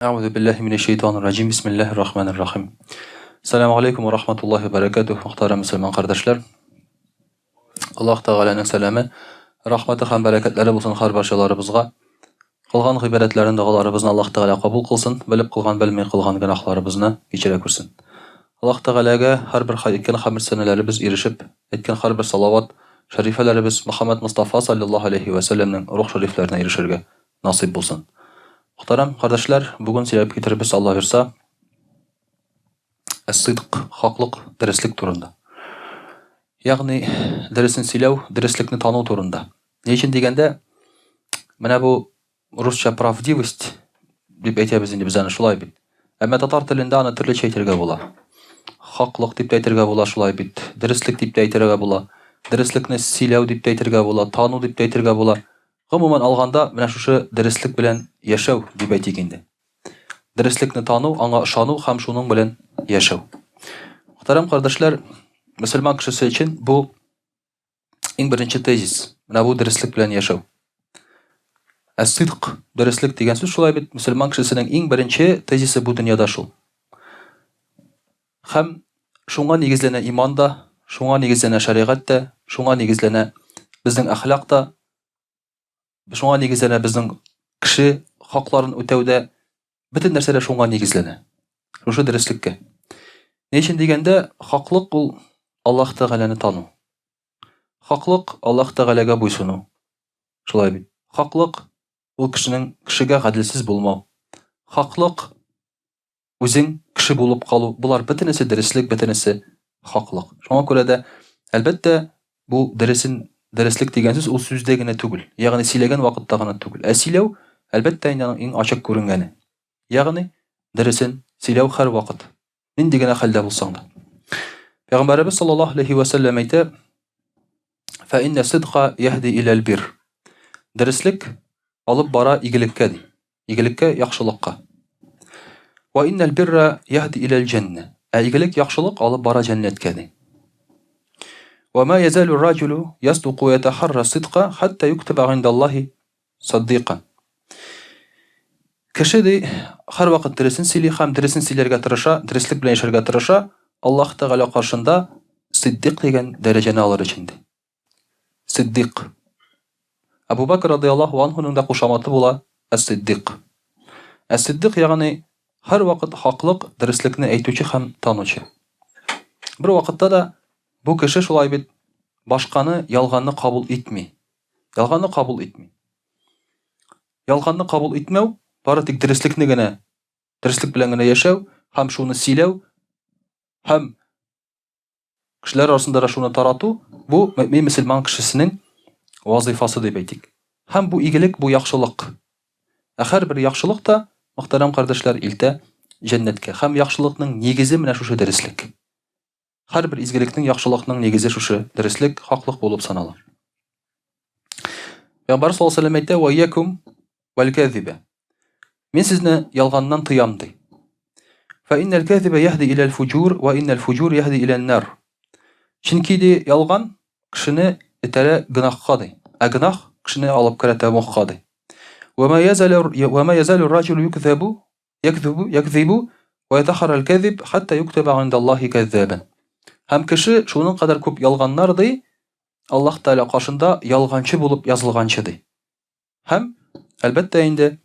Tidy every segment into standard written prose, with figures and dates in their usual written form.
Euzu billahi mineşşeytanirracim. Bismillahirrahmanirrahim. Selamun aleyküm ve rahmetullahi ve berekatuhu. Muhterem Müslüman kardeşler. Allah Teala'nın selamı, rahmeti hem bereketleri bulsun har barchalarımızga. Kılgan gıybetlerin dağlarımızın Allah Teala kabul kılsın. Bilip kılgan, bilmey kılgan günahlarımızını geçire kürsün. Allah Teala'ga her bir etken hamir senelerimiz erişip, etken her bir salavat, şerifelerimiz Muhammed Mustafa sallallahu aleyhi ve sellem'nin ruh şeriflerine erişirge nasip bulsun. Muhterem kardeşler, bugün silahip getiribіз Allah versa es-sıdq, haklık, derislik turunda. Yani derisin silav, derislikni tanı turunda. Ne için degende, mana bu Rusça pravdivost dep aytабыз инде biz şulay bit. Ama tatar tilinde ana türlü aytırga bola. Haklık dep aytırga bola şulay bit. Derislik dep aytırga bola. Derislikni silav dep aytırga bola, tanı dep aytırga bola. Gumuman alganda mana şuшы derislik bilen yaşaw dep aytgende. Derislikni tanı, anga ышану hem şunun bilen yaşaw. Muhterem kardeşler, Müslüman kişisi için bu en birinci tezis. Mana bu derislik bilen yaşaw. Es-sıdq, derislik degan söz şulay bit. Müslüman kişisinin en birinci tezisi bu dünyada şul. Hem şunga negizlene imanda, şunga negizlene şeriatda, şunga negizlene bizning ahlakda, şunga negizlene bizning kişi hakların ötewde, bütün narsalar şunga negizlene. Şuşu derislikke. Ne için degende, haklık ul Allah Teala'ны tanı. Haklık Allah Teala'ga buysunu. Şulay bit. Haklık ul kişiге adilsiz bulmaw. Haklık özüň kişi bulup kalu. Bular bütünesi derislik, bütünesi haklık. Şoňa görä de elbette bu derislik degan söz ul sözde gene tügül. Ýagny silegen wagtda gana tügül. Silaw elbette ýa-ni açyk görüngeni. Ýagny derisin silaw her wagt. Nindigene halda bolsaň da. Peygamberimiz sallallahu aleyhi ve sellem aytdy: "Fa inne sidqa yahdi ilal bir." Derislik alıp bara igilikke di. Igilikke yaxşylykka. Wa innal birra yahdi ilal cenne. Igilik yaxşylyk alıp bara cennetke di. Wa ma yazalu ar-rajulu yasduqu wa yataharra sidqa hatta yuktaba indallahi saddiqan. Kişi de her vakit derisin sili hem derisin silerge tırışa, derislik bilen yaşarga tırışa, Allah Teala karşında siddiq degen dereceni alır içindi. Siddiq. Abu Bakr radıyallahu anhu'nun da kuşamatı bula es-siddiq. Es-siddiq yani her vakit haklık derislikni eytüçi hem tanıçı. Bir vakitte da bu kişi şulay bit başkanı yalganını kabul etmi. Yalganını kabul etmi. Yalganını kabul etmew bara tik derislikni gene, derislik bilen gene yaşaw, hem şunu silaw, hem kişiler arasında şunu taratu, bu mümin Müslüman kişisinin vazifası dep aytyk. Hem bu igilik, bu yaxşılık. Her bir yaxşılık da, muhterem kardeşler, ilte cennetke. Hem yaxşılıkның negizi mine şuşu derislik. Her bir izgilikning, yaxşılıkның negizi şuşu derislik, haklık bolup sanalar. Peygamber sallallahu aleyhi ve sellem aytdy: "Ve iyyakum vel kazibe." Men sizni yalgandan tıyam dey. Fe innel kazibe yahdi ilal fucur ve innel fucur yahdi ilal nar. Çünki de yalgan kişini itere günahka dey. Günah kişini alıp kirete muhka dey. Ve ma yazalu ar-raculu yakzibu ve yetahara al-kazib hatta yuktaba indallahi kazzaban. Hem kişi şunun kadar köp yalganlar dey, Allah Teala karşında yalgancı bulup yazılgancı dey. Hem elbette indi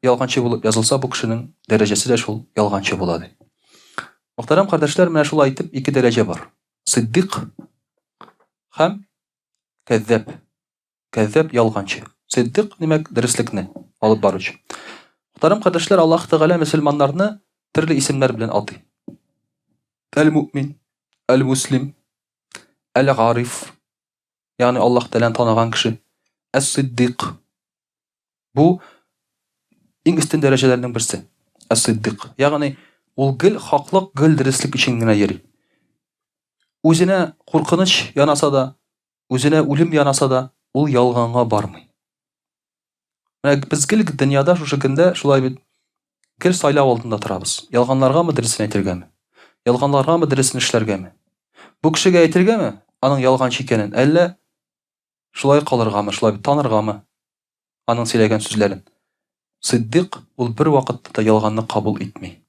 yalgancı bulup yazılsa bu kişinin derecesi de şul yalgancı buladı. Muhterem kardeşler, mene şul aytıp iki derece var. Siddiq hem kezzab. Kezzab yalgancı. Siddiq demek derislikni alıp barıcı. Muhterem kardeşler, Allah Teala Müslümanlarını türlü isimler bilen adı. El-Mu'min, El-Muslim, El-Garif, yani Allah Teala'nı tanıgan kişi. Es-Siddiq. Bu en üstün derecelerinden birisi. Es-Siddiq. Yani ol gil haklık, gil derislik için gine yeri. Özüne korkunç yanasa da, özüne ölüm yanasa da, ol yalganga barmay. Biz gil dünyada şu şekilde şulay bir gil saylav altında turabız. Yalganlarga mı derisini aytırga mı? Yalganlarga mı derisini işlerge mi? Bu kişiге aytırga mı? Anın yalgancı ekenen. Elle şulay kalırga mı? Şulay bir tanırga mı? Anın söylegen sözlerin. Сиддик ул бер вакытта да ялганны кабул итми.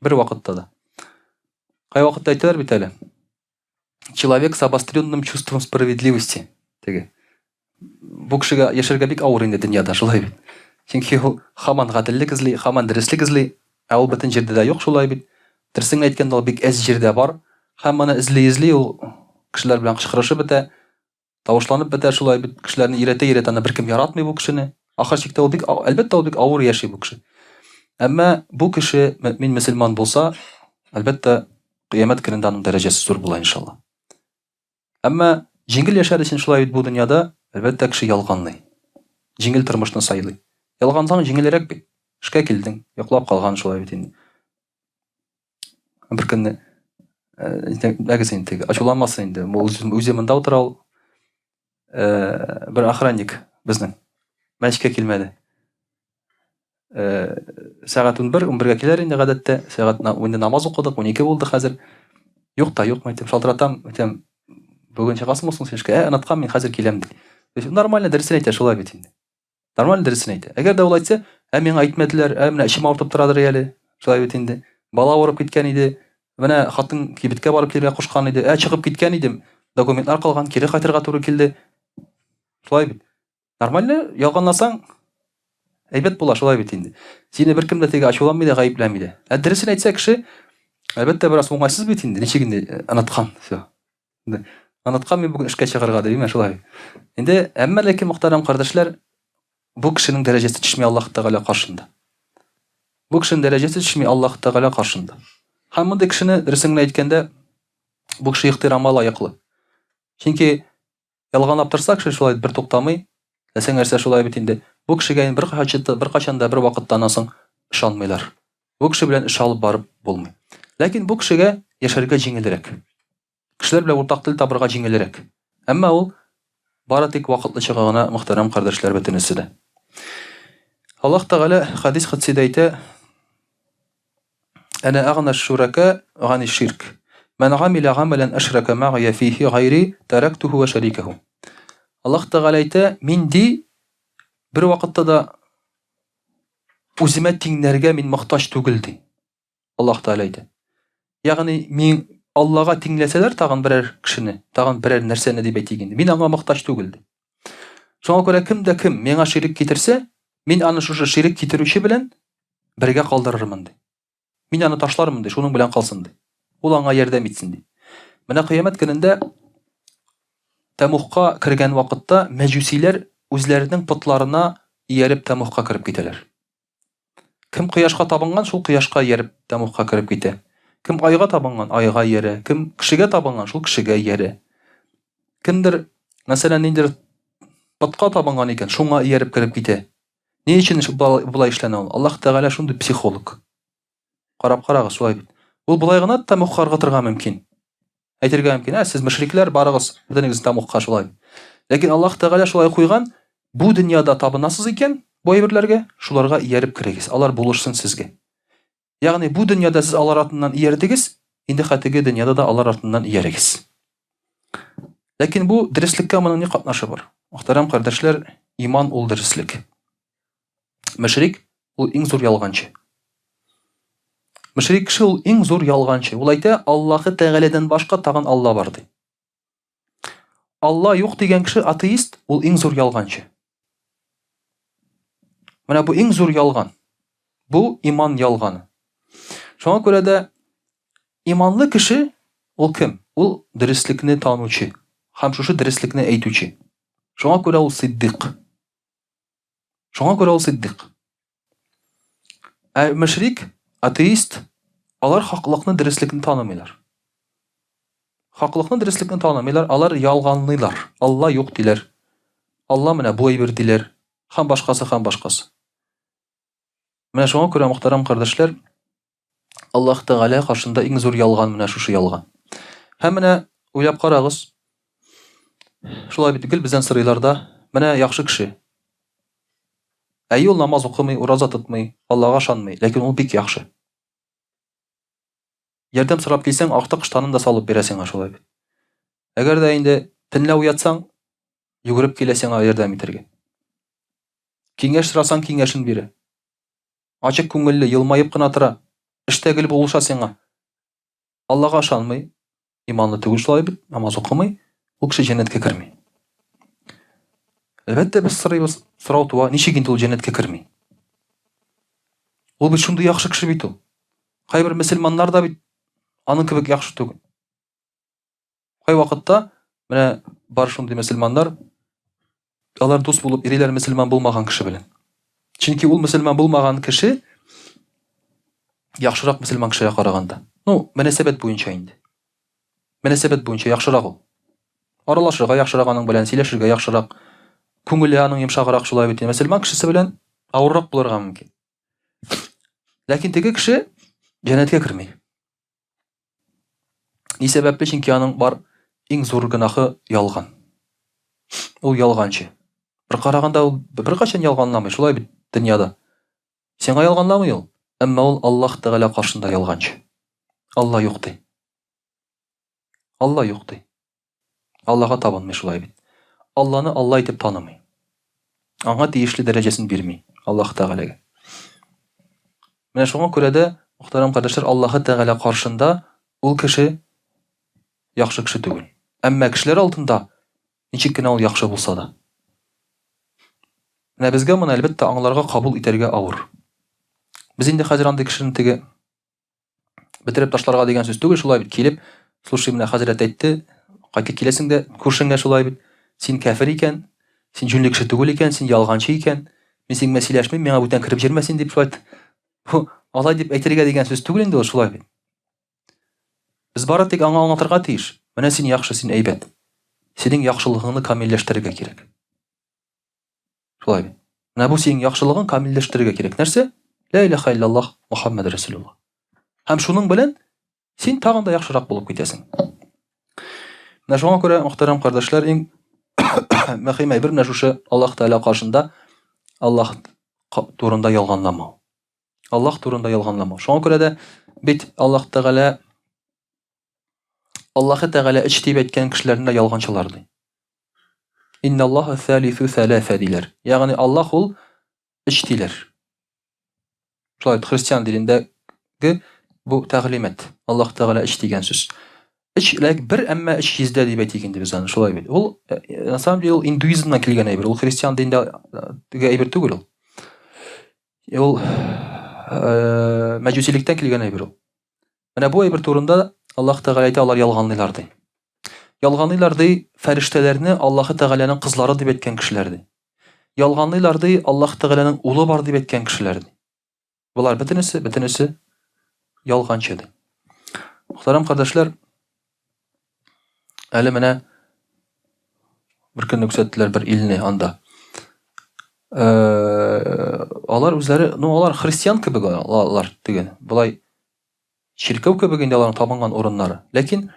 Бер вакытта да. Кай вакытта әйтәләр бит әле? Человек с обостренным чувством справедливости. Теге. Бу кешегә яшәргә бик авыр инде дөньяда, шулай бит. Чөнки ул һаман гаделлек эзли, һаман дөреслек эзли, ә ул бөтен җирдә дә юк, шулай бит. Дөресен әйткәндә ул бик әз җирдә бар. Һәм моны эзли ул кешеләр белән кычкырышып бетә, тавышланып бетә, шулай бит. Кешеләрне иретә, аны беркем яратмый бу кешене. Ахыр чиктә ул бик әлбәттә ул бик авыр яши бу кеше. Әмма бу кеше мөэмин мөселман булса, әлбәттә кыямәт көнендә аның дәрәҗәсе зур була иншалла. Әмма җиңел яшәр өчен шулай бит бу дөньяда әлбәттә кеше ялганлый. Җиңел тормышны сайлый. Ялгансаң җиңелрәк бит. Эшкә килдең, йоклап калган шулай бит инде. Бер көнне әгез инде, ачуланмасын инде. Үзе монда утыра ул. Бер охранник безнең мәчеткә килмәде. Сәгать 11-га килер инде гадәттә. Сәгать инде намаз укыдык, 12 булды хәзер. Юк та юк, мәйтем, шалтыратам, әйтәм, бүген чыгасың соң син эшкә? Оныткан, мин хәзер киләм ди. Нормально дөресен әйтә, шулай бит инде. Нормально дөресен әйтә. Әгәр дә ул әйтсә, миңа әйтмәделәр, менә ичим авыртып торадыр әле, шулай бит инде. Бала авырып киткән иде, менә хатын кибеткә барып килергә кушкан иде, чыгып киткән идем, документлар калган, кире кайтырга туры килде. Шулай бит. Нормально ялганласаң, әйбәт була, шулай бит инде. Сине беркем дә теге ачуланмый да, гаепләми дә. Дөресен әйтсә кеше, әлбәттә бераз уңайсыз бит инде. Ничек инде оныткан, всё. Оныткан мин бүген эшкә чыгарга димме, шулай. Инде әмма ләкин мөхтәрәм кардәшләр, бу кешенең дәрәҗәсе төшми Аллаһ Тәгалә каршында. Бу кешенең дәрәҗәсе төшми Аллаһ Тәгалә каршында. Һәм мондый кешене дөресен әйткәндә, бу кеше ихтирамга лаеклы. Чөнки ялганлап торса кеше шулай бер туктамый, әсәң нәрсә шулай бит инде. Бу кешегә бер качан да бер вакыттан соң ышанмыйлар. Бу кеше белән эш алып барып булмый. Ләкин бу кешегә яшәргә җиңелрәк. Кешеләр белән уртак тел табырга җиңелрәк. Әмма ул бары тик вакытлыча гына, мөхтәрәм кардәшләр, бөтенесе дә. Аллаһ Тәгалә хадис кытсыда әйтә: "Ана агна шурака гани ширк. Ман гамила гамалан ашрака ма'я фиhi гайри тарактуху ва шарикаху." Аллаһ Тәгалә әйтә: "Мин ди бер вакытта да үземә тиңнәргә мин мохтаҗ түгел" ди. Аллаһ Тәгалә әйтә. Ягъни мин Аллага тиңләсәләр тагын берәр кешене, тагын берәр нәрсәне дип әйтик инде. Мин аңа мохтаҗ түгел ди. Шуңа күрә кем миңа ширик китерсә, мин аны шушы ширик китерүче белән бергә калдырырмын ди. Мин аны ташлармын ди, шуның белән калсын ди. Ул аңа ярдәм итсен ди. Менә кыямәт көнендә Тәмухка кергән вакытта мәҗүсиләр үзләренең пытларына ияреп Тәмухка кирип китәләр. Кем кояшка табынган, шул кояшка ияреп Тәмухка кирип китә. Кем айга табынган, айга иярә. Кем кешегә табынган, шул кешегә иярә. Кемдер, мәсәлән, ниндидер пытка табынган икән, шуңа ияреп кирип китә. Ни өчен булай эшләнә ул? Аллаһ Тәгалә шундый психолог. Карап карагыз, шулай бит. Ул булай гына Тәмухка ыргытырга мөмкин. Әйтергә мөмкин, сез мөшрикләр барыгыз, бөтенегез Тәмухка шулай. Ләкин Аллаһ Тәгалә шулай куйган, бу дөньяда табынасыз икән, бу әйберләргә, шуларга ияреп кирегез. Алар булышсын сезгә. Ягъни бу дөньяда сез алар артыннан иярдегез, инде хәтиге дөньяда да алар артыннан иярегез. Ләкин бу дөреслеккә моның ни катнашы бар? Мөхтәрәм кардәшләр, иман ул дөреслек. Мөшрик ул иң зур ялганчы. Мөшрик кеше ул иң зур ялганчы. Ул әйтә, Аллаһы Тәгаләдән башка тагын Алла бар ди. Алла юк дигән кеше атеист, ул иң зур ялганчы. Менә бу иң зур ялган. Бу иман ялганы. Шуңа күрә дә иманлы кеше ул кем? Ул дөреслекне танучы, һәм шушы дөреслекне әйтүче. Шуңа күрә ул сиддик. Шуңа күрә ул сиддик. Мөшрик, атеист, алар хаклыкны, дөреслекне танымыйлар. Хаклыкны, дөреслекне танымыйлар, алар ялганлыйлар. Алла юк диләр. Алла менә бу әйбер диләр. Һәм башкасы, һәм башкасы. Менә шуңа күрә, мөхтәрәм кардәшләр, Аллаһ Тәгалә каршында иң зур ялган менә шушы ялган. Һәм менә уйлап карагыз. Шулай бит гел бездән сорыйлар да, менә яхшы кеше. Ул намаз укымый, ураза тотмый, Аллага ышанмый, ләкин ул бик яхшы. Ярдәм сорап килсәң, артык штанын да салып бирә сиңа, шулай бит. Әгәр дә инде төнлә уятсаң, йөгереп килә сиңа ярдәм итәргә. Киңәш сорасаң, киңәшен бирә. ачык күңелле, елмайып кына тора, эштәгел булыша сиңа. Аллага ышанмый, иманлы түгел шулай бит, намаз укымый, ул кеше җәннәткә керми. Әлбәттә без сорыйбыз, сорау туа, ничек инде ул җәннәткә керми? Ул бит шундый яхшы кеше бит ул. Кайбер мөселманнар да бит аның кебек яхшы түгел. Кай вакытта менә бар шундый мөселманнар, алар дус булып йөриләр мөселман булмаган кеше белән. Чөнки ул мөселман булмаган кеше яхшырак мөселман кешегә караганда. Ну, мөнәсәбәт буенча инде. Мөнәсәбәт буенча яхшырак ул. Аралашырга яхшырак, аның белән сөйләшергә яхшырак, күңеле аның йомшаграк шулай бит. Мөселман кешесе белән авыррак булырга мөмкин. Ләкин теге кеше җәннәткә керми. Ни сәбәпле? Чөнки аның бар иң зур гынахы ялган. Ул ялганчы. Бер караганда ул беркайчан ялганламый, шулай бит дөньяда. Сиңа ялганламый ул, әмма ул Аллаһ Тәгалә каршында ялганчы. Алла юк ди. Алла юк ди. Аллага табынмый шулай бит. Алланы Алла итеп танымый. Аңа тиешле дәрәҗәсен бирми Аллаһ Тәгаләгә. Менә шуңа күрә дә, мөхтәрәм кардәшләр, Аллаһ Тәгалә каршында ул кеше яхшы кеше түгел. Әмма кешеләр алдында ничек кенә ул яхшы булса да. Менә безгә моны әлбәттә аңларга, кабул итәргә авыр. Без инде хәзер андый кешене теге бетереп ташларга дигән сүз түгел, шулай бит килеп, слушай, менә хәзрәт әйтте, кайтып киләсең дә күршеңгә шулай бит. Син кафир икән, син җүнле кеше түгел икән, син ялганчы икән. Мин синең белән сөйләшмим, миңа бүтән кирип җирмә син дип шулай. Алай дип әйтергә дигән сүз түгел инде ул, шулай бит. Без бары тик аңа аңлатырга тиеш. Менә син яхшы, син әйбәт. Синең яхшылыгыңны камилләштерергә кирәк. Шулай бит. Менә бу синең яхшылыгың камилләштерергә кирәк. Нәрсә? Ла илаха илляллаһ Мухаммад Расулуллаһ. Һәм шуның белән син тагын да яхшырак булып китәсең. Менә шуңа күрә, мөхтәрәм кардәшләр, иң мөһим әйбер менә шушы Аллаһ Тәгалә каршында Аллаһ турында ялганламау. Аллаһ турында ялганламау. Шуңа күрә дә бит Аллаһ Тәгалә эч дип әйткән кешеләрне ялганчылар ди. Инналлаһа салису саласа диләр. Ягъни Аллаһ ул эч диләр. Шулай христиан дилендәге бу тәгълимат. Аллаһ Тәгалә эч дигән сүз. Эч ләк бер, әмма эч йөздә дип әйтик инде без аны, шулай бит. Ул на самом деле индуизмнан килгән әйбер. Ул христиан диндә теге әйбер түгел ул. Ул мәҗүсилектән килгән әйбер ул. Менә бу әйбер турында Аллаһ Тәгалә әйтә, алар ялганлыйлар ди. Ялганлыйлар ди, фәрештәләрне Аллаһ Тәгаләнең кызлары дип әйткән кешеләр ди. Ялганлыйлар ди, Аллаһ Тәгаләнең улы бар дип әйткән кешеләр ди. Булар бөтенесе ялганчы ди. Мөхтәрәм кардәшләр, әле менә бер көнне күрсәттеләр бер илне анда. Алар үзләре, алар христиан кебек, алар теге, булай чиркәү кебек инде аларның табынган урыннары. Ләкин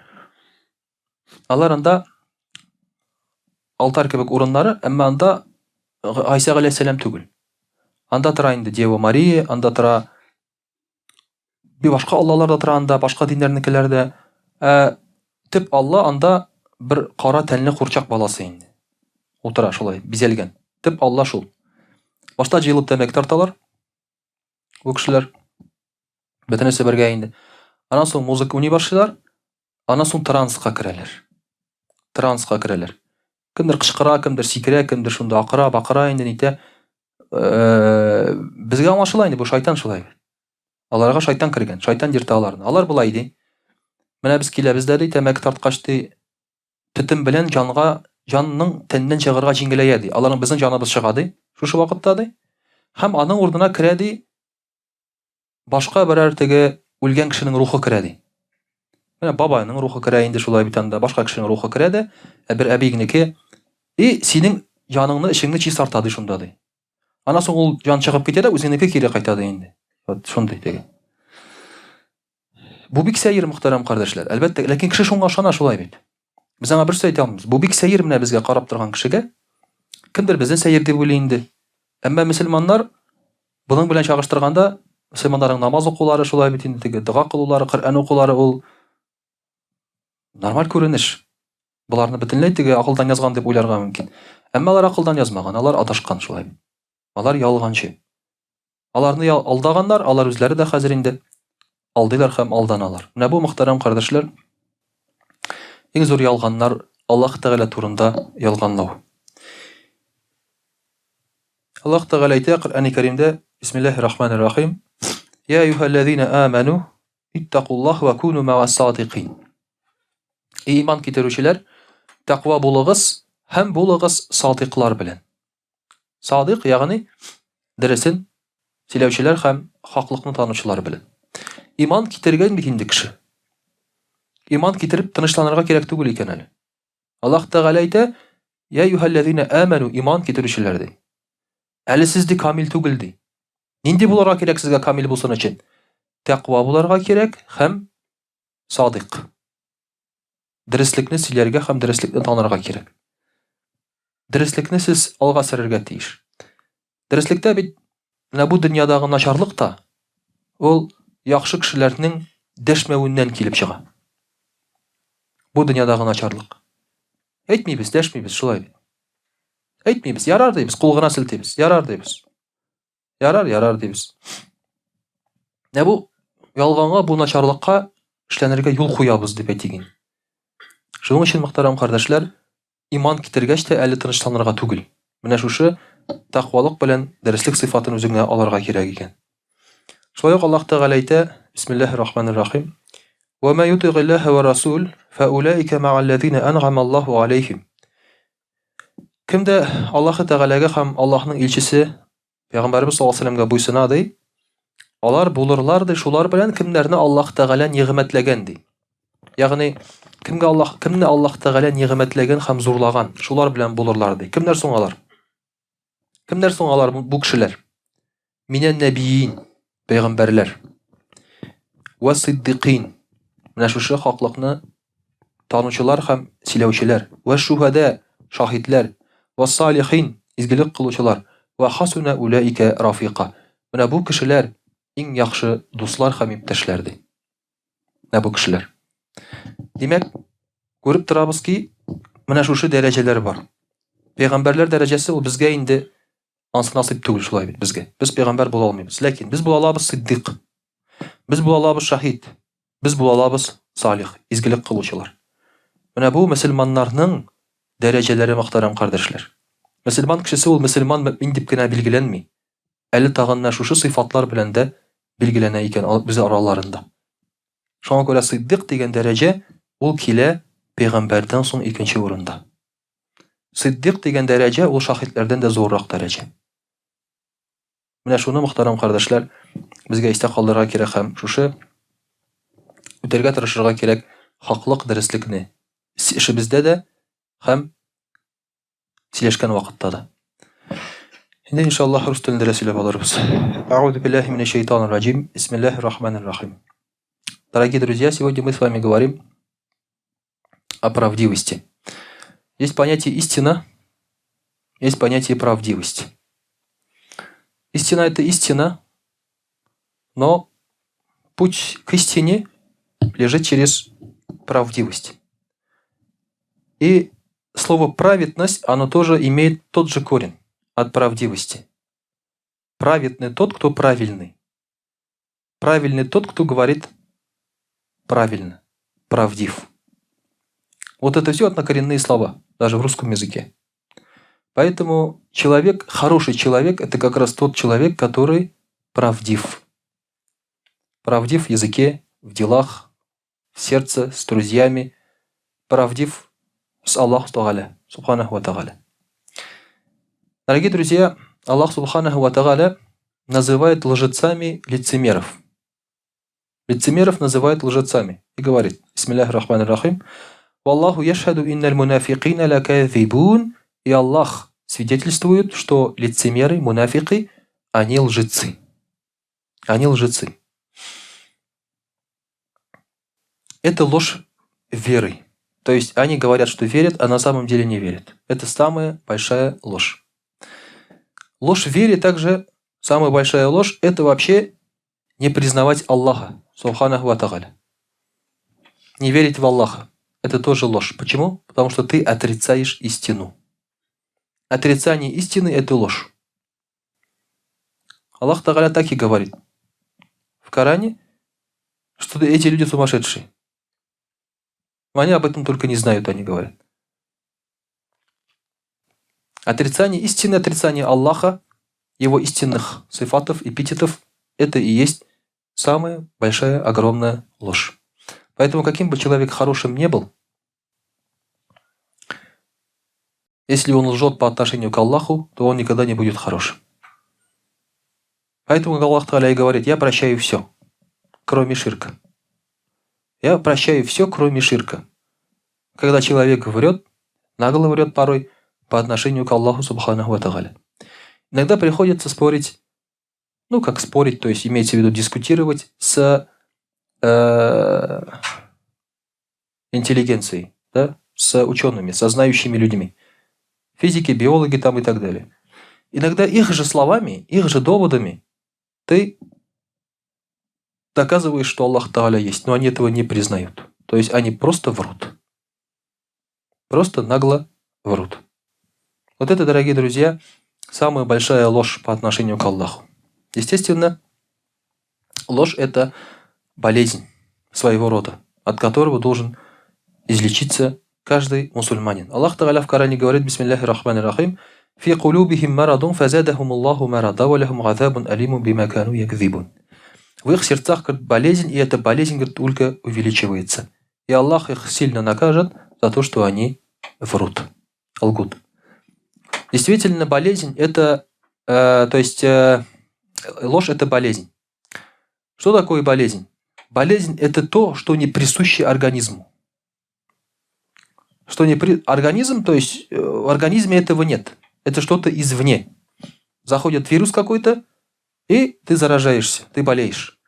алар анда алтар кебек урыннары, әмма анда Айса галәйһиссәлам түгел. Анда тора инде Дева Мария, анда тора башка аллалар да тора анда, башка диннәрнекеләр дә. Төп Алла анда бер кара тәнле курчак баласы инде. Утыра шулай, бизәлгән. Төп Алла шул. Башта җыелып тәмәке тарталар. Бу кешеләр бөтенесе бергә инде. Аннан соң музыка уйный башлыйлар. Аннан соң транска керәләр. Кемдер кычкыра, кемдер сикерә, кемдер шунда акыра, бакыра инде нитә. Безгә аңлашыла инде бу шайтан шулай. Аларга шайтан кергән, шайтан диртә аларны. Алар булай ди. Менә без киләбез дә ди, тәмәке тарткач ди, төтен белән җанның тәннән чыгарга җиңеләя ди. Аларның безнең җаныбыз чыга ди, шушы вакытта ди. Һәм аның урынына керә ди, башка берәр теге үлгән кешенең рухы керә ди. Менә бабайның рухы керә инде шулай бит анда, башка кешенең рухы керә дә, бер әбигнеке, синең җаныңны эчеңне чистарта ди шунда ди. Аннан соң ул җан чыгып китә дә, үзенеке кире кайта ди инде. Вот шундый теге. Бу бик сәер, мөхтәрәм кардәшләр. Әлбәттә, ләкин кеше шуңа ышана шулай бит. Без аңа берсе әйтә алмыйбыз. Бу бик сәер менә безгә карап торган кешегә. Кемдер безне сәер дип уйлый инде. Әмма мөселманнар буның белән чагыштырганда, мөселманнарның намаз укулары шулай бит инде, теге дуга кылулары, Коръән укулары ул нормаль күренеш. Буларны бөтенләй теге акылдан язган дип уйларга мөмкин. Әмма алар акылдан язмаган, алар адашкан шулай. Алар ялганчы. Аларны алдаганнар, алар үзләре дә хәзер инде алдыйлар һәм алданалар. Менә бу мөхтәрәм кардәшләр, иң зур ялганнар Аллаһ Тәгалә турында ялганлау. Аллаһ Тәгалә әйтә Коръән-и Кәримдә: Бисмиллаһир-рахманир-рахим. Я аyyuhallazina аману иттақуллаһ ва куну ма'ас-садиқин. Иман китерүчеләр, тақва булыгыз һәм булыгыз садиқлар белән. Садиқ ягъни дөресен сөйләүчеләр һәм хаклыкны танучылар белән. Иман китергән бит инде кеше. Иман китереп тынычланырга кирәк түгел икән әле. Аллаһ Тәгалә әйтә: Я аyyuhallazina аману, иман китерүчеләр ди. Әле сез ди камил түгел ди. Нинди булырга кирәк сезгә камил булсын өчен? Тақва булырга кирәк һәм садиқ. Дөреслекне сөйләргә һәм дөреслекне танырга кирәк. Дөреслекне сез алга сөрергә тиеш. Дөреслектә бит менә бу дөньядагы начарлык та ул яхшы кешеләрнең дәшмәвеннән килеп чыга. Бу дөньядагы начарлык. Әйтмибез, дәшмибез, шулай бит. Әйтмибез, ярар дибез, кул гына селтибез, ярар дибез. Ярар дибез. Менә бу ялганга, бу начарлыкка эшләнергә юл куябыз дип әйтик. Шуның өчен, мөхтәрәм кардәшләр, иман китергәч тә әле тынычланырга түгел. Менә шушы тақвалык белән дәреслек сыйфатын үзеңә алырга кирәк икән. Шулай ук Аллаһ Тәгалә әйтә: Бисмиллаһир-рахманир-рахим. Ва ма юти'иллаһа ва расул фаулаика ма'аллазина ан'ама Аллаһу алейхим. Кемдә Аллаһ Тәгаләгә һәм Аллаһның илчесе Пәйгамбәрбез саллаллаһу алейһи ва сәлләмгә буйсына ди, алар булырлар ди шулар белән кемнәрне Аллаһ Тәгалә нигъмәтләгән ди. Ягъни кемне Аллаһ Тәгалә нигъмәтләгән һәм зурлаган, шулар белән булырлар ди. Кемнәр соң алар? Кемнәр соң алар бу кешеләр? Минән нәбиин, пәйгамбәрләр. Ва сиддиқин. Менә шушы хаклыкны танучылар һәм сөйләүчеләр. Ва шуһада, шаһидләр. Ва салихин, изгелек кылучылар. Ва хасуна улаика рафиqa. Менә бу кешеләр иң яхшы дуслар һәм иптәшләр ди. Менә бу кешеләр. Димәк, күреп торабыз ки, менә шушы дәрәҗәләр бар. Пәйгамбәрләр дәрәҗәсе ул безгә инде ансы насыйп түгел, шулай бит безгә. Без пәйгамбәр була алмыйбыз, ләкин без була алабыз сиддиқ. Без була алабыз шаһид. Без була алабыз салих, изгелек кылучылар. Менә бу мөселманнарның дәрәҗәләре, мөхтәрәм кардәшләр. Мөселман кешесе ул мөселман мөмин дип кенә билгеләнми. Әле тагынна шушы сыйфатлар белән дә билгеләнә икән без араларында. Шуңа күрә сиддиқ дигән дәрәҗә ул килә пәйгамбәрдән соң икенче урында. Сиддиқ дигән дәрәҗә ул шаһидләрдән дә зуррак дәрәҗә. Менә шуны, мөхтәрәм кардәшләр, безгә истә калдырырга кирәк һәм шушы үтәргә тырышырга кирәк хаклык дәреслекне эшебездә дә һәм сөйләшкән вакытта да. Инде иншаллаһ рус телендә дә сөйләп алырбыз. Аузу биллаһи минаш шайтанир раҗим. Бисмиллаһир-рахманир-рахим. Дорогие друзья, сегодня мы с вами говорим о правдивости. Есть понятие истина, есть понятие правдивость. Истина — это истина, но путь к истине лежит через правдивость. И слово праведность, оно тоже имеет тот же корень от правдивости. Праведный тот, кто правильный. Правильный тот, кто говорит правильно, правдив. Вот это все однокоренные слова, даже в русском языке. Поэтому человек, хороший человек, это как раз тот человек, который правдив. Правдив в языке, в делах, в сердце, с друзьями. Правдив с Аллахом Тааля, Субханаху ва Тааля. Дорогие друзья, Аллах Субханаху ва Тааля называет лжецами лицемеров. Лицемеров называет лжецами и говорит: Бисмиллаһир-рахманир-рахим. Валлаху яшхаду инналь мунафикина лаказибун. И Аллах свидетельствует, что лицемеры, мунафики, они лжецы. Они лжецы. Это ложь веры. То есть они говорят, что верят, а на самом деле не верят. Это самая большая ложь. Ложь в вере также, самая большая ложь, это вообще не признавать Аллаха, Субханаху ва Тааля. Не верить в Аллаха. Это тоже ложь. Почему? Потому что ты отрицаешь истину. Отрицание истины — это ложь. Аллах Тааля так и говорит в Коране, что эти люди сумасшедшие. Они об этом только не знают, они говорят. Отрицание, истинное отрицание Аллаха, его истинных сифатов, эпитетов, это и есть самая большая, огромная ложь. Поэтому, каким бы человек хорошим не был, если он лжет по отношению к Аллаху, то он никогда не будет хорошим. Поэтому Аллах Тааля и говорит: я прощаю все, кроме ширка. Я прощаю все, кроме ширка. Когда человек врет, нагло врет порой, по отношению к Аллаху Субханаху ва Тааля. Иногда приходится спорить, как спорить, то есть имеется в виду дискутировать с интеллигенцией, да, с учеными, со знающими людьми. Физики, биологи там и так далее. Иногда их же словами, их же доводами ты доказываешь, что Аллах Тааля есть, но они этого не признают. То есть они просто врут. Просто нагло врут. Вот это, дорогие друзья, самая большая ложь по отношению к Аллаху. Естественно, ложь – это болезнь своего рода, от которого должен излечиться каждый мусульманин. Аллах Тааля в Коране говорит: бисмиллахи рахмани рахим, «Фи кулюбихим марадун, фазадахум Аллаху марада, ва лахум газабун алимун бима кану якзибун». В их сердцах, говорит, болезнь, и эта болезнь, говорит, только увеличивается. И Аллах их сильно накажет за то, что они врут, лгут. Действительно, болезнь – это, ложь – это болезнь. Что такое болезнь? Болезнь – это то, что не присуще организму. Организм, то есть в организме этого нет. Это что-то извне. Заходит вирус какой-то, и ты заражаешься, ты болеешь.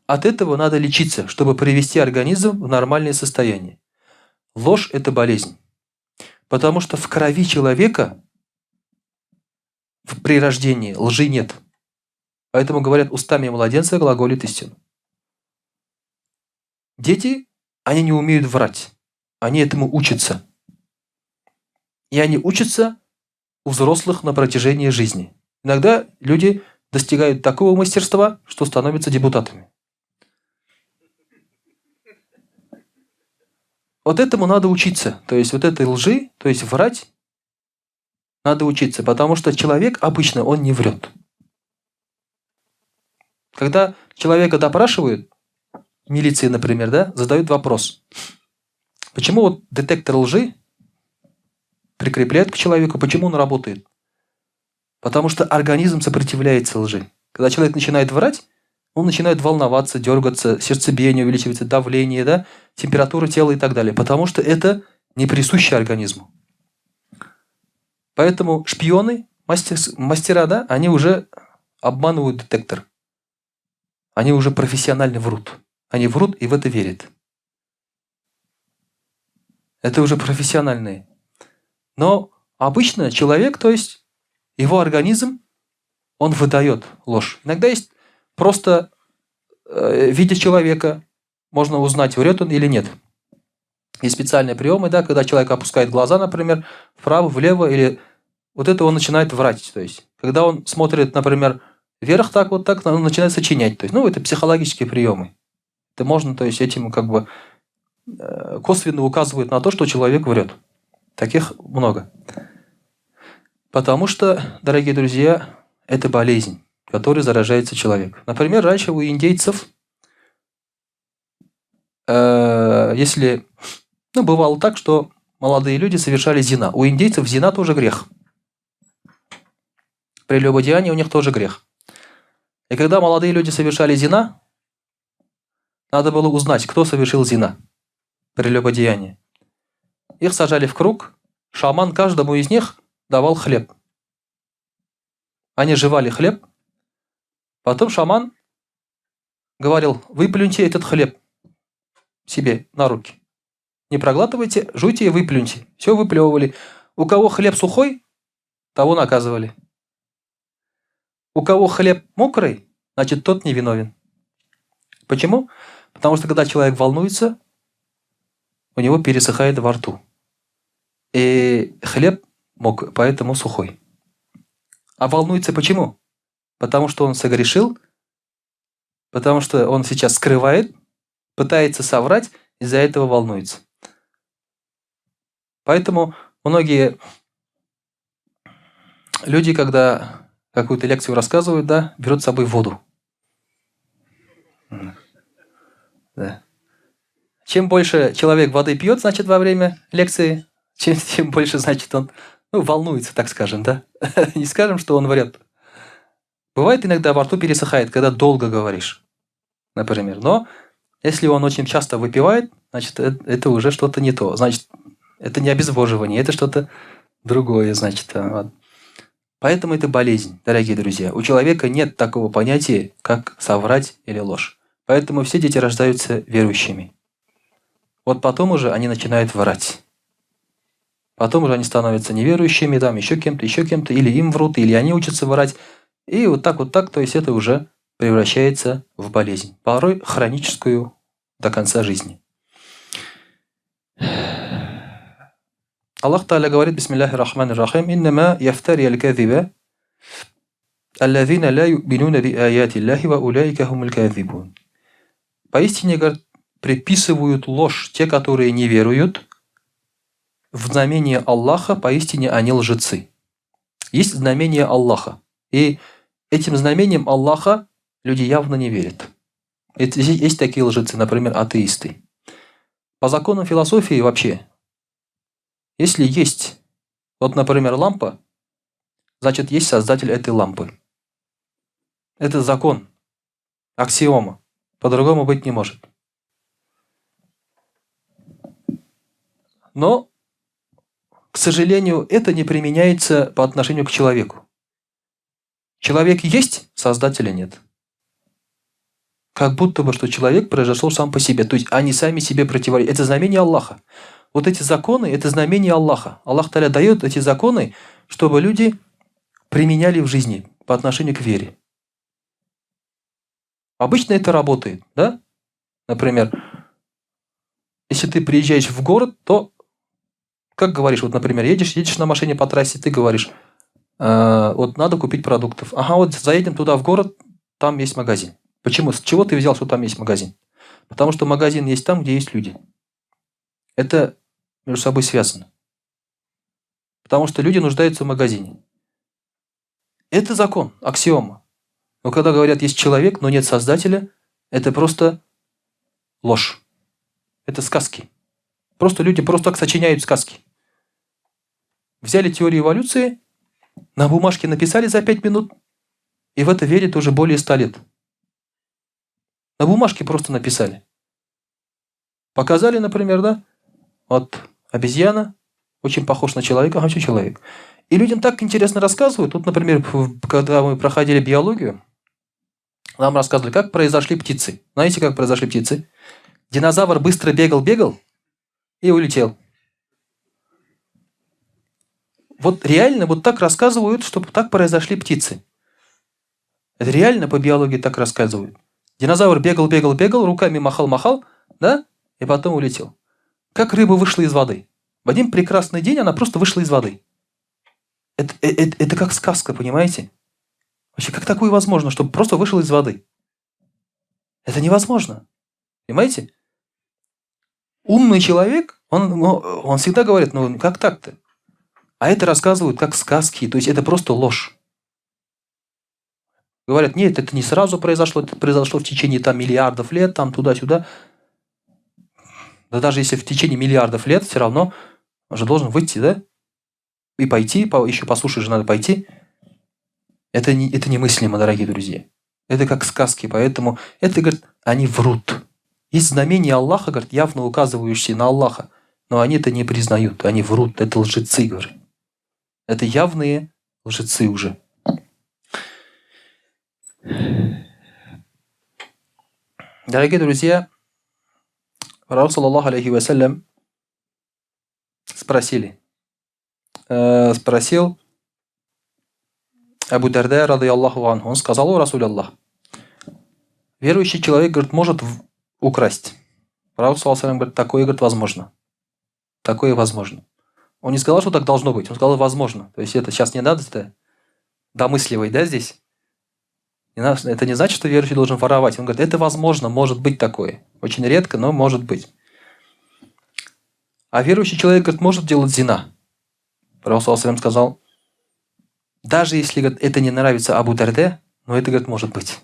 От этого надо лечиться, чтобы привести организм в нормальное состояние. Ложь – это болезнь. Потому что в крови человека при рождении лжи нет. Поэтому говорят, устами младенца глаголит истину. Дети, они не умеют врать. Они этому учатся. И они учатся у взрослых на протяжении жизни. Иногда люди достигают такого мастерства, что становятся депутатами. Вот этому надо учиться. То есть вот этой лжи, то есть врать, надо учиться. Потому что человек обычно, он не врет. Когда человека допрашивают, милиции, например, да, задают вопрос. Почему вот детектор лжи прикрепляют к человеку, почему он работает? Потому что организм сопротивляется лжи. Когда человек начинает врать, он начинает волноваться, дергаться, сердцебиение увеличивается, давление, да, температура тела и так далее. Потому что это не присуще организму. Поэтому шпионы, мастера, да, они уже обманывают детектор. Они уже профессионально врут. Они врут и в это верят. Это уже профессиональные. Но обычно человек, то есть его организм, он выдает ложь. Иногда есть просто, видя человека, можно узнать, врет он или нет. Есть специальные приемы, да, когда человек опускает глаза, например, вправо, влево, или вот это он начинает врать. То есть, когда он смотрит, например, вверх так, вот так, он начинает сочинять. То есть, это психологические приемы. Это можно, то есть, этим как бы косвенно указывает на то, что человек врет. Таких много. Потому что, дорогие друзья, это болезнь, которой заражается человек. Например, раньше у индейцев, если... бывало так, что молодые люди совершали зина. У индейцев зина тоже грех. Прелюбодеяние у них тоже грех. И когда молодые люди совершали зина, надо было узнать, кто совершил зина, прелюбодеяние. Их сажали в круг, шаман каждому из них давал хлеб. Они жевали хлеб, потом шаман говорил: выплюньте этот хлеб себе на руки. Не проглатывайте, жуйте и выплюньте. Все выплевывали. У кого хлеб сухой, того наказывали. У кого хлеб мокрый, значит, тот невиновен. Почему? Потому что когда человек волнуется, у него пересыхает во рту. И хлеб мокрый, поэтому сухой. А волнуется почему? потому что он согрешил, потому что он сейчас скрывает, пытается соврать, из-за этого волнуется. Поэтому многие люди, когда какую-то лекцию рассказывают, да, берут с собой воду. Да. Чем больше человек воды пьет, значит, во время лекции, тем больше, значит, он волнуется, так скажем, да. Не скажем, что он врет. Бывает иногда во рту пересыхает, когда долго говоришь, например. Но если он очень часто выпивает, значит, это уже что-то не то. Значит, это не обезвоживание, это что-то другое, значит. Вот. Поэтому это болезнь, дорогие друзья. У человека нет такого понятия, как соврать или ложь. Поэтому все дети рождаются верующими. Вот потом уже они начинают врать. Потом уже они становятся неверующими, там еще кем-то, или им врут, или они учатся врать. И вот так, то есть это уже превращается в болезнь. Порой хроническую до конца жизни. Аллах Та'аля говорит, бисмиллахи рахмани рахим, «Иннама яфтари аль-казиба, аллазина ла ю'минуна би аяти Аллахи ва улайка хумуль казибун». Поистине, говорит, приписывают ложь те, которые не веруют в знамение Аллаха, поистине они лжецы. Есть знамение Аллаха. И этим знамением Аллаха люди явно не верят. Есть такие лжецы, например, атеисты. По законам философии вообще, если есть, вот, например, лампа, значит, есть создатель этой лампы. Это закон, аксиома. По-другому быть не может. Но, к сожалению, это не применяется по отношению к человеку. Человек есть, создателя нет. Как будто бы, что человек произошел сам по себе. То есть они сами себе противоречат. Это знамение Аллаха. Вот эти законы, это знамение Аллаха. Аллах Та'аля дает эти законы, чтобы люди применяли в жизни по отношению к вере. Обычно это работает, да? Например, если ты приезжаешь в город, то, как говоришь, вот, например, едешь на машине по трассе, ты говоришь, вот надо купить продуктов. Ага, вот заедем туда в город, там есть магазин. Почему? С чего ты взял, что там есть магазин? Потому что магазин есть там, где есть люди. Это между собой связано. Потому что люди нуждаются в магазине. Это закон, аксиома. Но когда говорят, есть человек, но нет создателя, это просто ложь. Это сказки. Просто люди просто так сочиняют сказки. Взяли теорию эволюции, на бумажке написали за 5 минут, и в это верят уже более 100 лет. На бумажке просто написали. Показали, например, да? Вот обезьяна, очень похож на человека, а что человек? И людям так интересно рассказывают. Тут, например, когда мы проходили биологию, нам рассказывали, как произошли птицы. Знаете, как произошли птицы? Динозавр быстро бегал и улетел. Вот реально вот так рассказывают, что так произошли птицы. Это реально по биологии так рассказывают. Динозавр бегал, руками махал, да? И потом улетел. Как рыба вышла из воды. В один прекрасный день она просто вышла из воды. Это как сказка, понимаете? Вообще, как такое возможно, чтобы просто вышел из воды? Это невозможно. Понимаете? Умный человек, он всегда говорит, ну как так-то? А это рассказывают как сказки, то есть это просто ложь. Говорят, нет, это не сразу произошло, это произошло в течение там миллиардов лет, там туда-сюда. Да даже если в течение миллиардов лет, все равно он же должен выйти, да? И пойти, еще послушать же надо пойти. Это немыслимо, дорогие друзья. Это как сказки, поэтому это, говорит, они врут. Есть знамения Аллаха, говорит, явно указывающие на Аллаха, но они это не признают, они врут, это лжецы, говорит. Это явные лжецы уже. Дорогие друзья, Пророк, саллаллаху алейхи вассалям, спросил Абу Дарда, радийаллаху анху, он сказал: «О Расуль Аллах, верующий человек, говорит, может украсть». Пророк, саллаллаху алейхи вассалям, говорит, такое, говорит, возможно. Такое возможно. Он не сказал, что так должно быть, он сказал, возможно. То есть это сейчас не надо домысливать, да, здесь? Это не значит, что верующий должен воровать. Он говорит, это возможно, может быть такое. Очень редко, но может быть. А верующий человек, говорит, может делать зина. Пророк ﷺ сказал, даже если, говорит, это не нравится Абу Дарде, но это, говорит, может быть.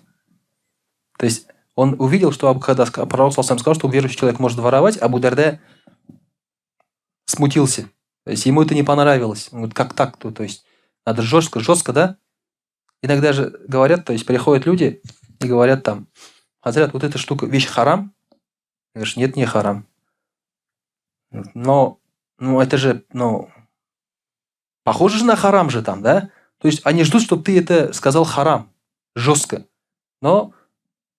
То есть он увидел, что когда пророк ﷺ сказал, что верующий человек может воровать, Абу Дарде смутился. То есть ему это не понравилось. Он говорит, как так-то? То есть надо жестко, да? Иногда же говорят, то есть приходят люди и говорят там, Хазрат, вот эта штука, вещь харам? Ты говоришь, нет, не харам. Но это же, похоже же на харам же там, да? То есть они ждут, чтобы ты это сказал харам, жестко. Но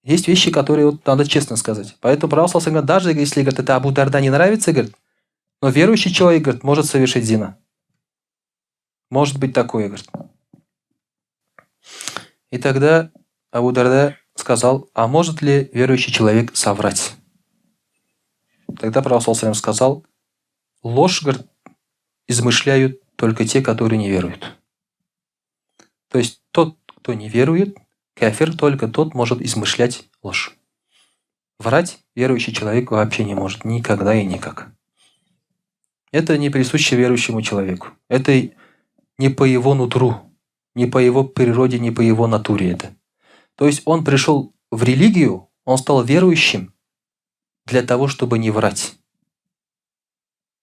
есть вещи, которые вот надо честно сказать. Поэтому пророк говорит, даже если, говорит, это Абу Дарда не нравится, говорит, но верующий человек, говорит, может совершить зина. Может быть такое, говорит. И тогда Абу Дарда сказал, а может ли верующий человек соврать? Тогда пророк сказал, ложь, говорит, измышляют только те, которые не веруют. То есть тот, кто не верует, кафир, только тот может измышлять ложь. Врать верующий человек вообще не может никогда и никак. Это не присуще верующему человеку. Это не по его нутру, не по его природе, не по его натуре это. То есть он пришел в религию, он стал верующим для того, чтобы не врать,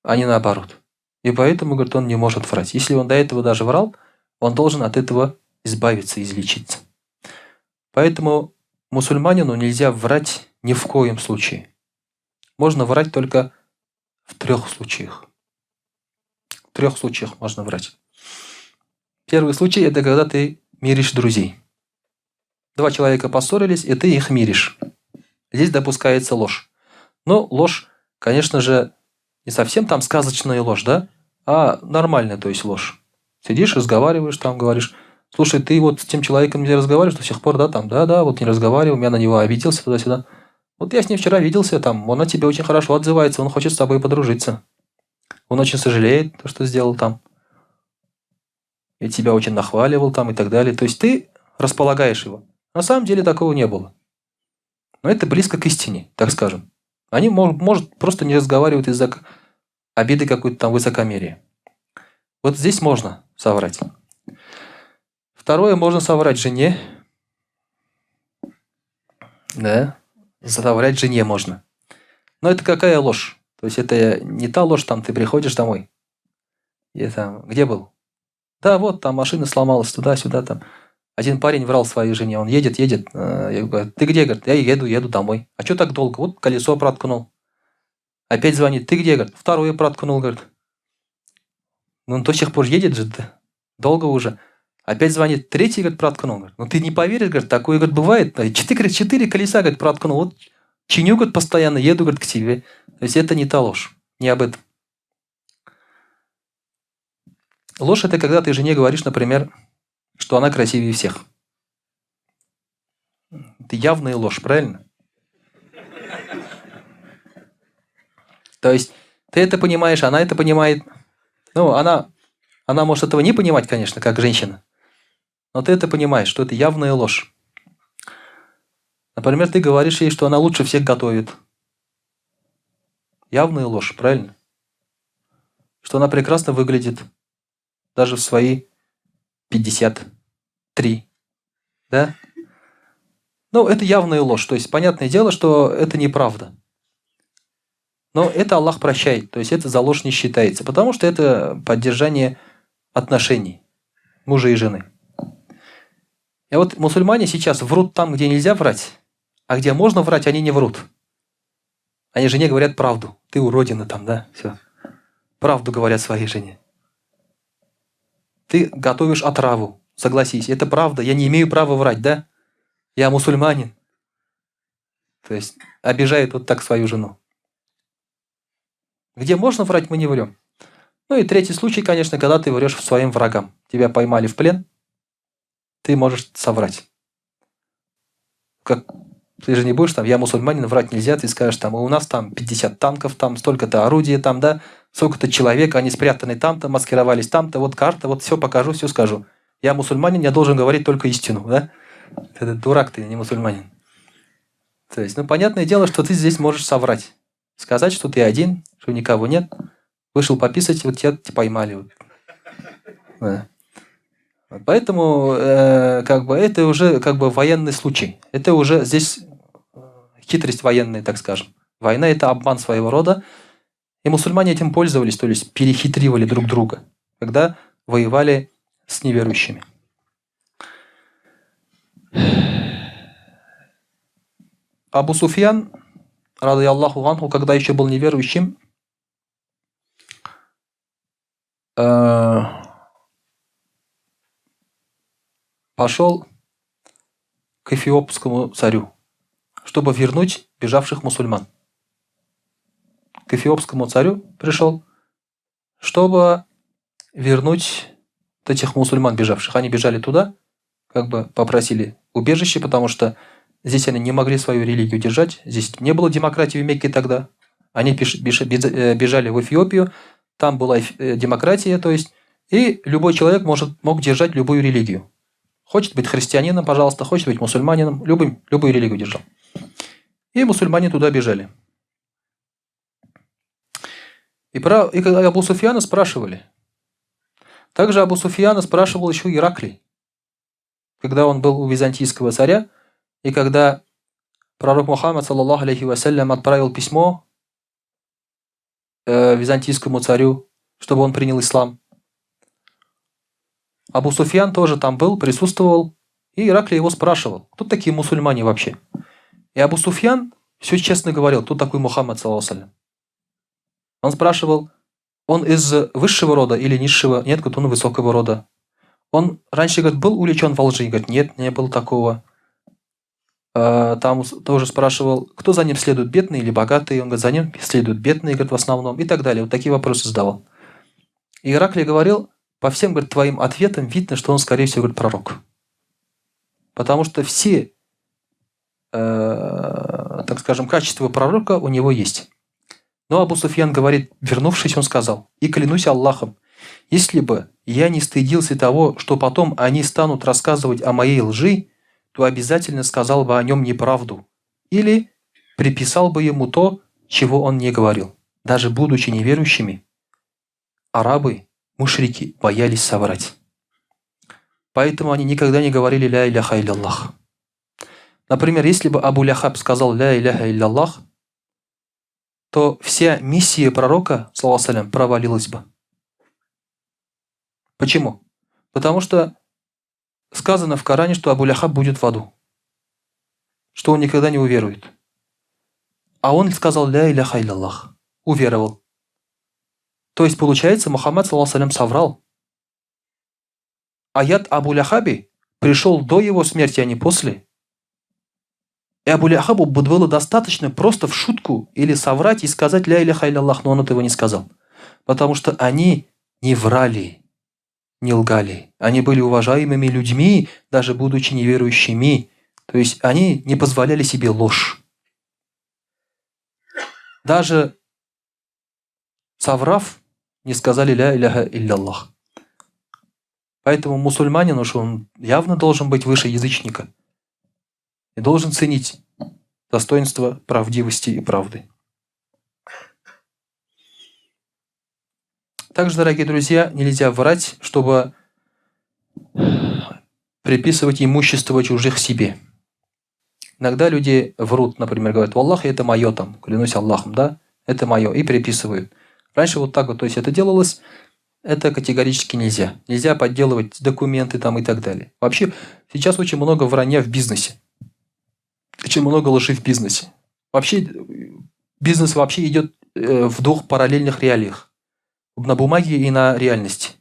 а не наоборот. И поэтому, говорит, он не может врать. Если он до этого даже врал, он должен от этого избавиться, излечиться. Поэтому мусульманину нельзя врать ни в коем случае. Можно врать только в 3 случаях. В 3 случаях можно врать. Первый случай – это когда ты миришь друзей. 2 человека поссорились, и ты их миришь. Здесь допускается ложь. Но ложь, конечно же, не совсем там сказочная ложь, да? А нормальная, то есть ложь. Сидишь, разговариваешь, там говоришь, слушай, ты вот с тем человеком не разговариваешь до сих пор, да, там, да, вот не разговаривал, я на него обиделся туда-сюда. Вот я с ним вчера виделся, там, он о тебе очень хорошо отзывается, он хочет с тобой подружиться. Он очень сожалеет, то, что сделал там. И тебя очень нахваливал там и так далее. То есть ты располагаешь его. На самом деле такого не было. Но это близко к истине, так скажем. Они, может, просто не разговаривают из-за обиды какой-то там высокомерия. Вот здесь можно соврать. Второе, можно соврать жене. Да, соврать жене можно. Но это какая ложь? То есть это не та ложь, там ты приходишь домой. И там, где был? Да, вот там машина сломалась, туда-сюда там. Один парень врал своей жене, он едет. Я говорю, ты где? Говорит, я еду домой. А что так долго? Вот колесо проткнул. Опять звонит, ты где? Говорит, 2 проткнул, говорит. Ну, он до сих пор едет же, долго уже. Опять звонит, 3, говорит, проткнул. Говорит, ну, ты не поверишь, говорит, такое, говорит, бывает. 4 колеса, говорит, проткнул. Вот чиню, говорит, постоянно, еду, говорит, к тебе. То есть это не та ложь, не об этом. Ложь – это когда ты жене говоришь, например, что она красивее всех. Это явная ложь, правильно? То есть ты это понимаешь, она это понимает. Ну, она может этого не понимать, конечно, как женщина. Но ты это понимаешь, что это явная ложь. Например, ты говоришь ей, что она лучше всех готовит. Явная ложь, правильно? Что она прекрасно выглядит. Даже в свои 53. Да? Ну, это явная ложь. То есть, понятное дело, что это неправда. Но это Аллах прощает. То есть, это за ложь не считается. Потому что это поддержание отношений мужа и жены. И вот мусульмане сейчас врут там, где нельзя врать. А где можно врать, они не врут. Они жене говорят правду. Ты уродина там, да? Все. Правду говорят своей жене. Ты готовишь отраву. Согласись, это правда. Я не имею права врать, да? Я мусульманин. То есть обижает вот так свою жену. Где можно врать, мы не врем. Ну и 3 случай, конечно, когда ты врешь своим врагам. Тебя поймали в плен, ты можешь соврать. Как ты же не будешь там, я мусульманин, врать нельзя, ты скажешь там, у нас там 50 танков, там столько-то орудий, там, да, сколько-то человек, они спрятаны там-то, маскировались там-то, вот карта, вот все покажу, все скажу. Я мусульманин, я должен говорить только истину, да? Ты дурак, ты не мусульманин. То есть, ну, понятное дело, что ты здесь можешь соврать. Сказать, что ты один, что никого нет. Вышел пописать, вот тебя поймали. Вот. Да. Поэтому как бы это уже как бы военный случай. Это уже здесь хитрость военная, так скажем. Война – это обман своего рода. И мусульмане этим пользовались, то есть перехитривали друг друга, когда воевали с неверующими. Абу Суфьян, рады Аллаху анху, когда еще был неверующим, пошел к эфиопскому царю, чтобы вернуть бежавших мусульман. К эфиопскому царю пришел, чтобы вернуть этих мусульман бежавших. Они бежали туда, как бы попросили убежище, потому что здесь они не могли свою религию держать. Здесь не было демократии в Мекке тогда. Они бежали в Эфиопию, там была демократия, то есть, и любой человек мог держать любую религию. Хочет быть христианином, пожалуйста, хочет быть мусульманином, любую религию держал. И мусульмане туда бежали. И когда Абу Суфьяна спрашивали. Также Абу Суфьяна спрашивал еще Ираклий, когда он был у византийского царя, и когда пророк Мухаммад, саллаллаху алейхи вассалям, отправил письмо византийскому царю, чтобы он принял ислам. Абу Суфьян тоже там был, присутствовал, и Ираклий его спрашивал, кто такие мусульмане вообще. И Абу Суфьян все честно говорил, кто такой Мухаммад, саллаллаху алейхи. Он спрашивал, он из высшего рода или низшего? Нет, говорит, он высокого рода. Он раньше, говорит, был увлечен во лжи? Говорит, нет, не было такого. Там тоже спрашивал, кто за ним следует, бедный или богатый? Он говорит, за ним следует бедный, говорит, в основном, и так далее. Вот такие вопросы задавал. И Ираклий говорил, по всем, говорит, твоим ответам видно, что он, скорее всего, говорит, пророк. Потому что все, так скажем, качества пророка у него есть. Но Абу Суфьян говорит, вернувшись, он сказал, и клянусь Аллахом, если бы я не стыдился того, что потом они станут рассказывать о моей лжи, то обязательно сказал бы о нем неправду или приписал бы ему то, чего он не говорил. Даже будучи неверующими, арабы, мушрики, боялись соврать. Поэтому они никогда не говорили «Ля иляха илля-Аллах». Например, если бы Абу Ляхаб сказал «Ля иляха илля-Аллах», то вся миссия пророка, саллаллаху алейхи, провалилась бы. Почему? Потому что сказано в Коране, что Абу Ляхаб будет в аду, что он никогда не уверует. А он сказал «Ля иляха илля-Аллах», уверовал. То есть, получается, Мухаммад, саллаллаху алейхи, соврал. Аят Абу Ляхаби пришел до его смерти, а не после. И Абу Ляхабу было достаточно просто в шутку или соврать и сказать «Ля иляха илля-Аллах», но он этого не сказал. Потому что они не врали, не лгали. Они были уважаемыми людьми, даже будучи неверующими. То есть они не позволяли себе ложь. Даже соврав, не сказали «Ля иляха илля-Аллах». Поэтому мусульманин уж он явно должен быть выше язычника. И должен ценить достоинство правдивости и правды. Также, дорогие друзья, нельзя врать, чтобы приписывать имущество чужих себе. Иногда люди врут, например, говорят, «Аллах, это мое там, клянусь Аллахом, да, это мое», и приписывают. Раньше вот так вот, то есть это делалось, это категорически нельзя. Нельзя подделывать документы там и так далее. Вообще, сейчас очень много вранья в бизнесе. Очень много лжи в бизнесе. Вообще, бизнес вообще идет в двух параллельных реалиях. На бумаге и на реальности.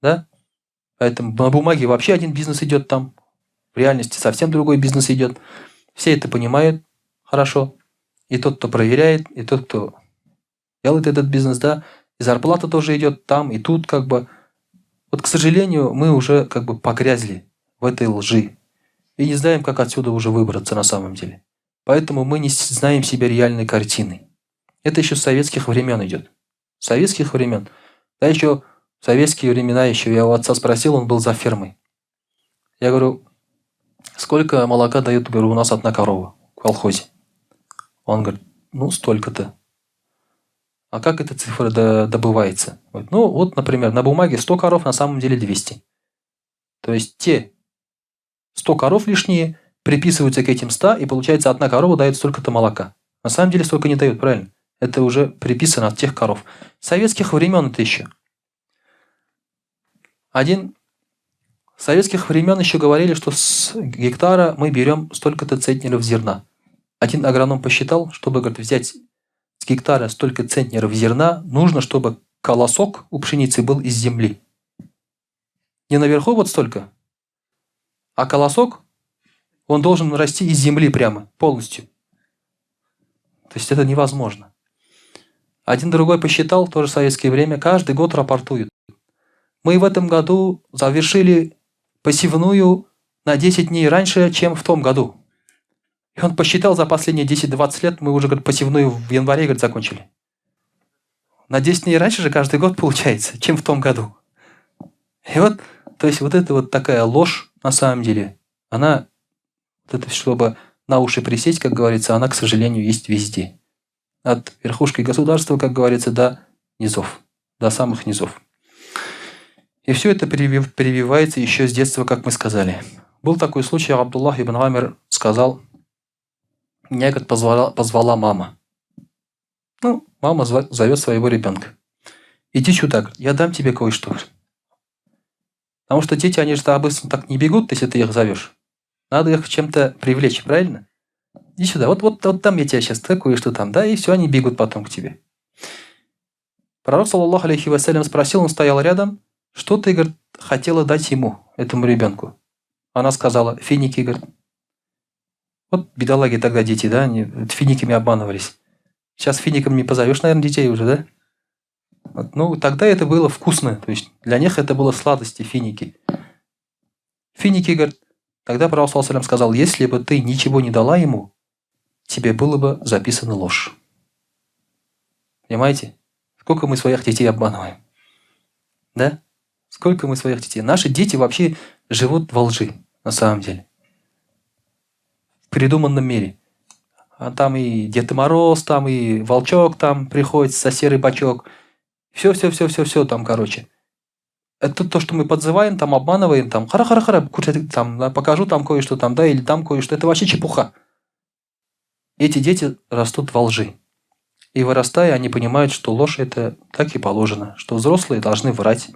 Да? Поэтому на бумаге вообще один бизнес идет там. В реальности совсем другой бизнес идет. Все это понимают хорошо. И тот, кто проверяет, и тот, кто делает этот бизнес, да. И зарплата тоже идет там, и тут как бы. Вот, к сожалению, мы уже как бы погрязли в этой лжи. И не знаем, как отсюда уже выбраться на самом деле. Поэтому мы не знаем себе реальной картины. Это еще с советских времен идет. С советских времен. Да еще в советские времена еще я у отца спросил, он был за фермой. Я говорю, сколько молока дает, говорю, у нас одна корова в колхозе? Он говорит, ну, столько-то. А как эта цифра добывается? Говорит, ну, вот, например, на бумаге 100 коров, на самом деле 200. То есть те 100 коров лишние приписываются к этим 100, и получается, одна корова дает столько-то молока. На самом деле столько не дают, правильно? Это уже приписано от тех коров. С советских времен это еще. С советских времен еще говорили, что с гектара мы берем столько-то центнеров зерна. Один агроном посчитал, чтобы, говорит, взять с гектара столько центнеров зерна, нужно, чтобы колосок у пшеницы был из земли. Не наверху вот столько, а колосок, он должен расти из земли прямо, полностью. То есть это невозможно. Один другой посчитал, тоже в советское время, каждый год рапортует. Мы в этом году завершили посевную на 10 дней раньше, чем в том году. И он посчитал, за последние 10-20 лет мы уже, говорит, посевную в январе, говорит, закончили. На 10 дней раньше же каждый год получается, чем в том году. И вот, то есть вот это вот такая ложь, на самом деле, она, вот это, чтобы на уши присесть, как говорится, она, к сожалению, есть везде. От верхушки государства, как говорится, до низов, до самых низов. И все это прививается еще с детства, как мы сказали. Был такой случай, Абдуллах ибн Амир сказал, меня, как позвала мама. Ну, мама зовет своего ребенка. Иди сюда, я дам тебе кое-что. Потому что дети, они же обычно так не бегут, если ты их зовешь. Надо их чем-то привлечь, правильно? Иди сюда, вот там я тебе сейчас кое-что там, да, и все, они бегут потом к тебе. Пророк, саллаллаху алейхи вассалям, спросил, он стоял рядом, что ты, говорит, хотела дать ему, этому ребенку? Она сказала, финики, говорит. Вот бедолаги тогда дети, да, они финиками обманывались. Сейчас финиками не позовешь, наверное, детей уже, да? Вот, ну, тогда это было вкусно, то есть для них это было сладости, финики. Финики, говорит, тогда пророк, саллаллаху алейхи вассалям, сказал, если бы ты ничего не дала ему, тебе было бы записана ложь. Понимаете? Сколько мы своих детей обманываем? Да? Сколько мы своих детей? Наши дети вообще живут во лжи, на самом деле. В придуманном мире. А там и Дед Мороз, там и Волчок там приходит со серый бачок. Все там, короче. Это то, что мы подзываем, там обманываем, там хара-хара-хара, там покажу там кое-что там, да, или там кое-что. Это вообще чепуха. Эти дети растут во лжи. И вырастая, они понимают, что ложь это так и положено, что взрослые должны врать.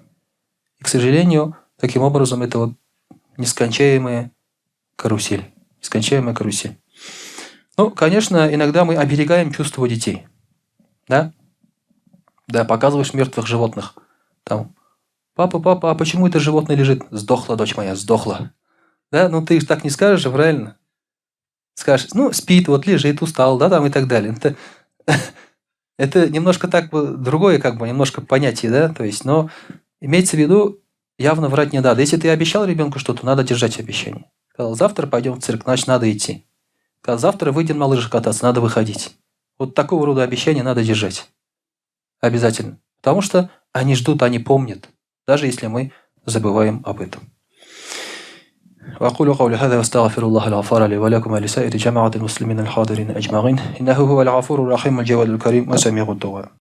И, к сожалению, таким образом это вот нескончаемая карусель. Нескончаемая карусель. Ну, конечно, иногда мы оберегаем чувства детей. Да? Да, показываешь мертвых животных. Там, папа, а почему это животное лежит? Сдохла, дочь моя, сдохла. Да, ну ты же так не скажешь, правильно? Скажешь, ну, спит, вот лежит, устал, да, там и так далее. Это немножко так другое, как бы, немножко понятие, да, то есть, но имеется в виду, явно врать не надо. Если ты обещал ребенку что-то, надо держать обещание. Сказал, завтра пойдем в цирк, значит, надо идти. Сказал, завтра выйдем на лыжах кататься, надо выходить. Вот такого рода обещания надо держать. Обязательно. Потому что они ждут, они помнят, даже если мы забываем об этом. وأقول قولي هذا واستغفر الله الغفار لي ولكم ولسائر جماعة المسلمين الحاضرين أجمعين إنه هو الغفور الرحيم الجواد الكريم وسميع الدعاء